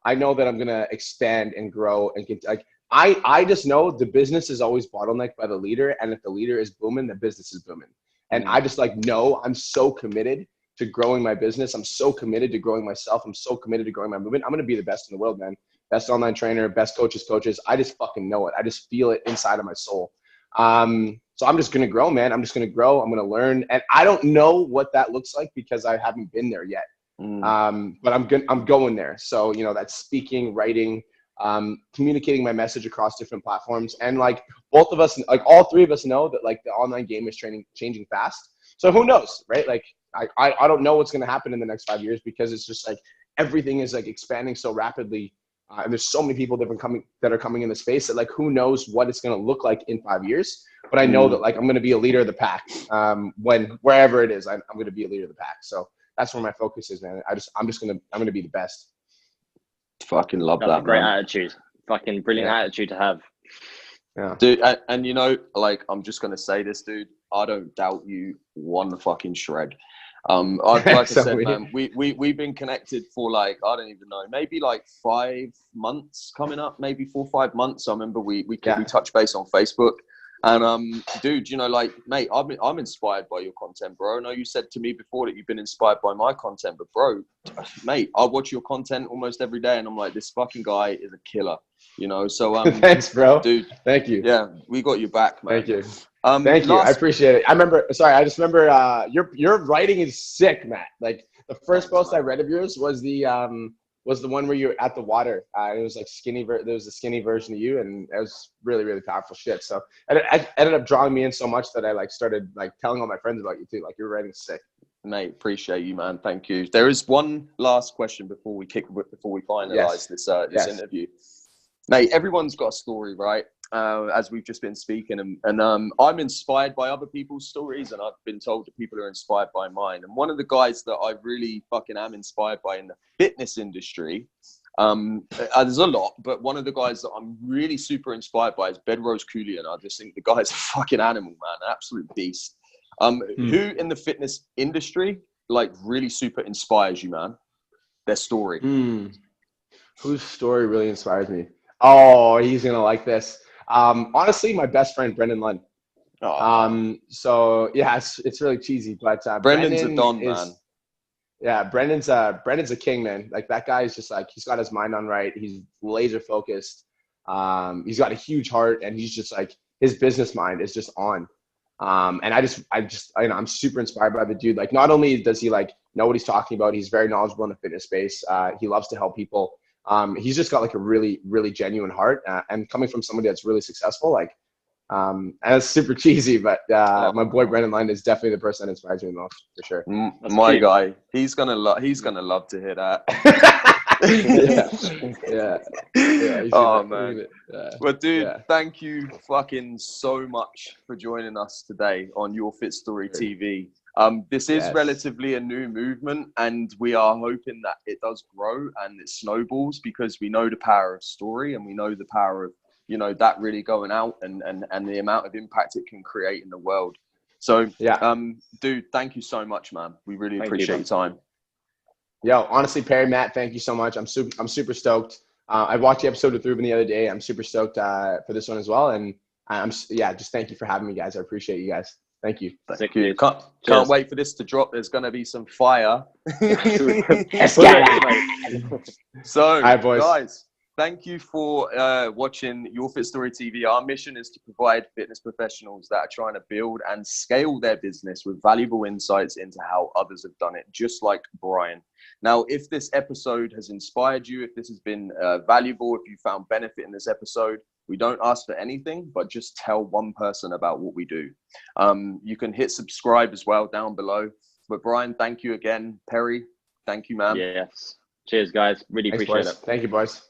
B: I know that I'm gonna expand and grow and get like. I just know the business is always bottlenecked by the leader, and if the leader is booming, the business is booming. And I just know I'm so committed to growing my business. I'm so committed to growing myself. I'm so committed to growing my movement. I'm gonna be the best in the world, man. Best online trainer, best coaches. I just fucking know it. I just feel it inside of my soul. So I'm just gonna grow, man. I'm just gonna grow. I'm gonna learn, and I don't know what that looks like because I haven't been there yet. But I'm going there. So that's speaking, writing. Communicating my message across different platforms, and like both of us, like all three of us know that like the online game is changing fast. So who knows, right? Like I don't know what's going to happen in the next 5 years because it's just like everything is like expanding so rapidly, and there's so many people that are coming in the space that like who knows what it's going to look like in 5 years. But I know that like I'm going to be a leader of the pack. Wherever it is, I'm going to be a leader of the pack. So that's where my focus is, man. I'm going to be the best.
A: Fucking love that,
C: great
A: man.
C: attitude. Fucking brilliant attitude to have.
B: Yeah,
A: dude. And like, I'm just gonna say this, dude. I don't doubt you one fucking shred. Like I said, man, we've been connected for like, I don't even know, maybe like 5 months coming up, maybe 4 or 5 months. I remember we touched base on Facebook. And dude, like, mate, I'm inspired by your content, bro. I know you said to me before that you've been inspired by my content, but bro, mate, I watch your content almost every day, and I'm like, this fucking guy is a killer, So
B: thanks, bro.
A: Dude,
B: thank you.
A: Yeah, we got your back, man.
B: Thank you. Thank you. I appreciate it. I just remember your writing is sick, Matt. Like the first post I read of yours was the one where you're at the water. It was like there was a skinny version of you, and it was really, really powerful shit. So it ended up drawing me in so much that I like started like telling all my friends about you too. Like your writing's sick.
A: Mate, appreciate you, man. Thank you. There is one last question before we finalize this interview. Mate, everyone's got a story, right? As we've just been speaking, and I'm inspired by other people's stories, and I've been told that people are inspired by mine. And one of the guys that I really fucking am inspired by in the fitness industry, there's a lot, but one of the guys that I'm really super inspired by is Bedrose Coolian. I just think the guy's a fucking animal, man, absolute beast. Who in the fitness industry like really super inspires you, man? Their story.
B: Whose story really inspires me? Oh, he's gonna like this. Honestly, my best friend Brendan Lund. So yeah, it's really cheesy, but
A: Brendan's a don, man.
B: Yeah, Brendan's a king, man. Like that guy is just like, he's got his mind on right. He's laser focused. He's got a huge heart, and he's just like, his business mind is just on. And I'm super inspired by the dude. Like, not only does he like know what he's talking about, he's very knowledgeable in the fitness space. He loves to help people. He's just got like a really, really genuine heart, and coming from somebody that's really successful, like, and it's super cheesy, but my boy Brendan Lund is definitely the person that inspires me the most, for sure.
A: My guy, he's gonna love to hear that. Oh man. Well, dude, thank you fucking so much for joining us today on Your Fit Story TV. This is relatively a new movement, and we are hoping that it does grow and it snowballs, because we know the power of story, and we know the power of, you know, that really going out and the amount of impact it can create in the world. So, dude, thank you so much, man. We really appreciate your time.
B: Yo, honestly, Perry, Matt, thank you so much. I'm super stoked. I watched the episode with Ruben the other day. I'm super stoked for this one as well. And just thank you for having me, guys. I appreciate you guys. Thank you.
A: Thank you. Can't wait for this to drop. There's going to be some fire. So, right, guys, thank you for watching Your Fit Story TV. Our mission is to provide fitness professionals that are trying to build and scale their business with valuable insights into how others have done it, just like Brian. Now, if this episode has inspired you, if this has been valuable, if you found benefit in this episode, we don't ask for anything, but just tell one person about what we do. You can hit subscribe as well down below. But Brian, thank you again. Perry, thank you, man.
C: Yes. Cheers, guys. Really appreciate it.
B: Thank you, boys.